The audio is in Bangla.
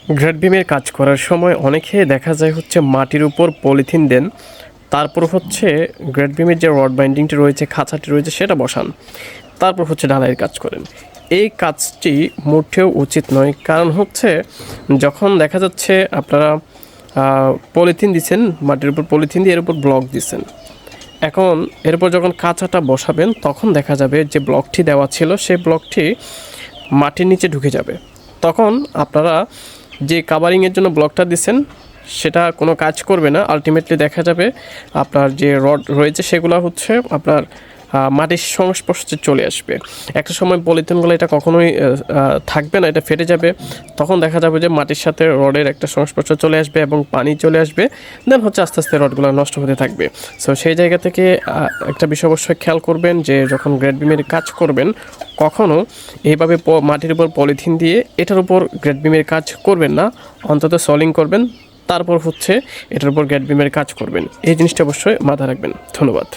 গ্রেড বিমের কাজ করার সময় অনেকে দেখা যায় হচ্ছে মাটির উপর পলিথিন দেন, তারপর হচ্ছে গ্রেড বিমের যে রড বাইন্ডিংটি রয়েছে, খাঁচাটি রয়েছে, সেটা বসান, তারপর হচ্ছে ঢালাইয়ের কাজ করেন। এই কাজটি মোটেও উচিত নয়। কারণ হচ্ছে যখন দেখা যাচ্ছে আপনারা পলিথিন দিচ্ছেন, মাটির উপর পলিথিন দিয়ে এর উপর ব্লক দিচ্ছেন, এখন এরপর যখন কাঁচাটা বসাবেন তখন দেখা যাবে যে ব্লকটি দেওয়া ছিল সেই ব্লকটি মাটির নিচে ঢুকে যাবে। তখন আপনারা যে কাভারিংয়ের জন্য ব্লকটা দিচ্ছেন সেটা কোনো কাজ করবে না। আলটিমেটলি দেখা যাবে আপনার যে রড রয়েছে সেগুলো হচ্ছে আপনার মাটির সংস্পর্শে চলে আসবে। একটা সময় পলিথিনগুলো এটা কখনোই থাকবে না, এটা ফেটে যাবে। তখন দেখা যাবে যে মাটির সাথে রডের একটা সংস্পর্শ চলে আসবে এবং পানি চলে আসবে, দেন হচ্ছে আস্তে আস্তে রডগুলো নষ্ট হতে থাকবে। সো সেই জায়গা থেকে একটা বিষয় অবশ্যই খেয়াল করবেন যে যখন গ্রেড বিমের কাজ করবেন কখনও এইভাবে মাটির উপর পলিথিন দিয়ে এটার উপর গ্রেড বিমের কাজ করবেন না। অন্তত সলিং করবেন, তারপর হচ্ছে এটার উপর গ্রেড বিমের কাজ করবেন। এই জিনিসটা অবশ্যই মাথায় রাখবেন। ধন্যবাদ।